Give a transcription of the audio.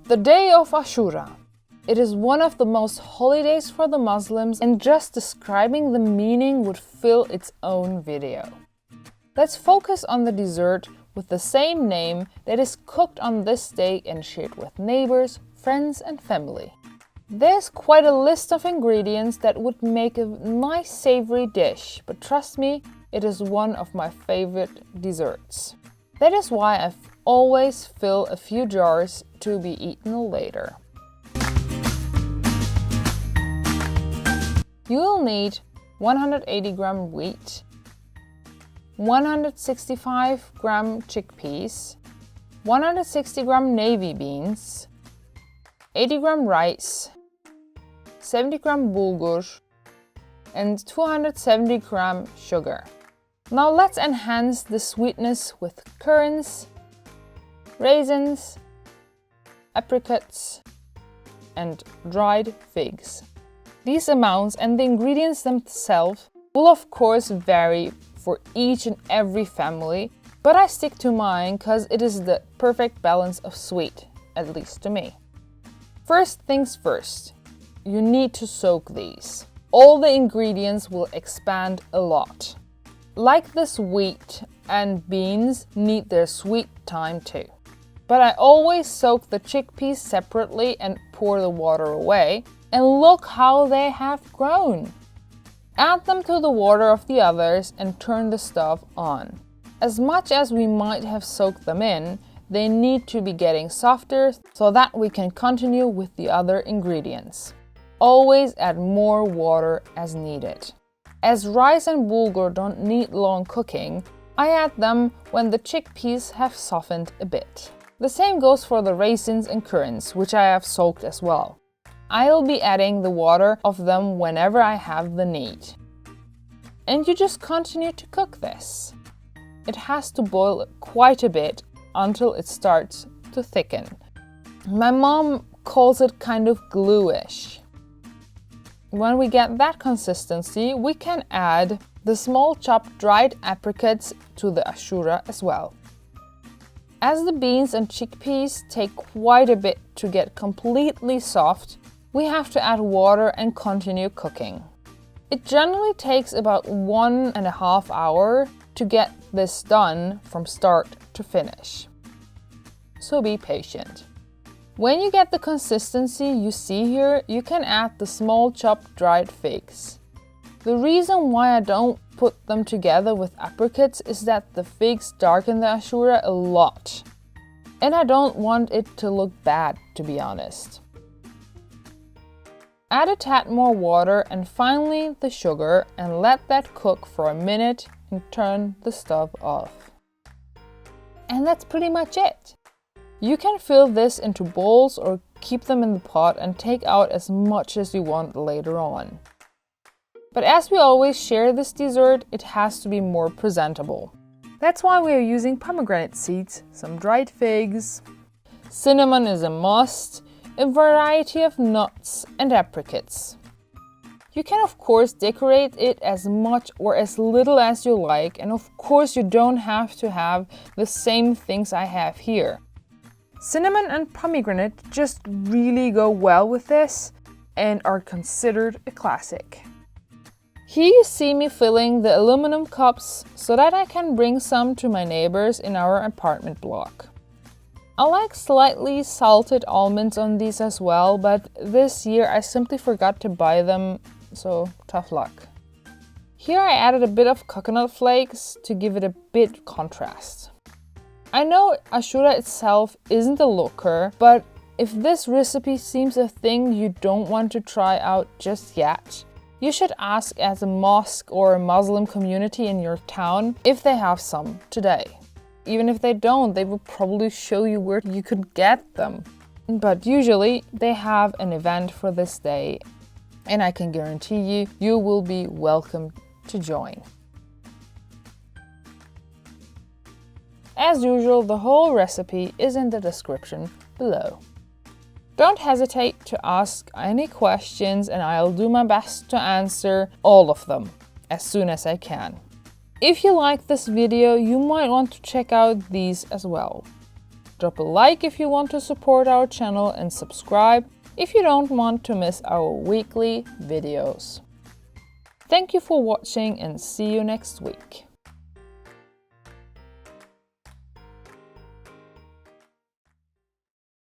The day of Ashura. It is one of the most holy days for the Muslims, and just describing the meaning would fill its own video. Let's focus on the dessert with the same name that is cooked on this day and shared with neighbors, friends and family. There's quite a list of ingredients that would make a nice savory dish, but trust me, it is one of my favorite desserts. That is why I've always fill a few jars to be eaten later. You will need 180 gram wheat, 165 gram chickpeas, 160 gram navy beans, 80 gram rice, 70 gram bulgur, and 270 gram sugar. Now let's enhance the sweetness with currants, raisins, apricots, and dried figs. These amounts and the ingredients themselves will of course vary for each and every family, but I stick to mine because it is the perfect balance of sweet, at least to me. First things first, you need to soak these. All the ingredients will expand a lot. Like this, wheat and beans need their sweet time too. But I always soak the chickpeas separately and pour the water away, and look how they have grown. Add them to the water of the others and turn the stove on. As much as we might have soaked them in, they need to be getting softer so that we can continue with the other ingredients. Always add more water as needed. As rice and bulgur don't need long cooking, I add them when the chickpeas have softened a bit. The same goes for the raisins and currants, which I have soaked as well. I'll be adding the water of them whenever I have the need. And you just continue to cook this. It has to boil quite a bit until it starts to thicken. My mom calls it kind of glue-ish. When we get that consistency, we can add the small chopped dried apricots to the ashura as well. As the beans and chickpeas take quite a bit to get completely soft, we have to add water and continue cooking. It generally takes about 1.5 hours to get this done from start to finish. So be patient. When you get the consistency you see here, you can add the small chopped dried figs. The reason why I don't put them together with apricots is that the figs darken the ashura a lot. And I don't want it to look bad, to be honest. Add a tad more water and finally the sugar and let that cook for a minute and turn the stove off. And that's pretty much it. You can fill this into bowls or keep them in the pot and take out as much as you want later on. But as we always share this dessert, it has to be more presentable. That's why we are using pomegranate seeds, some dried figs. Cinnamon is a must, a variety of nuts and apricots. You can of course decorate it as much or as little as you like, and of course you don't have to have the same things I have here. Cinnamon and pomegranate just really go well with this and are considered a classic. Here you see me filling the aluminum cups so that I can bring some to my neighbors in our apartment block. I like slightly salted almonds on these as well, but this year I simply forgot to buy them, so tough luck. Here I added a bit of coconut flakes to give it a bit contrast. I know ashura itself isn't a looker, but if this recipe seems a thing you don't want to try out just yet, you should ask at a mosque or a Muslim community in your town if they have some today. Even if they don't, they will probably show you where you could get them. But usually they have an event for this day, and I can guarantee you, you will be welcome to join. As usual, the whole recipe is in the description below. Don't hesitate to ask any questions and I'll do my best to answer all of them as soon as I can. If you like this video, you might want to check out these as well. Drop a like if you want to support our channel and subscribe if you don't want to miss our weekly videos. Thank you for watching and see you next week.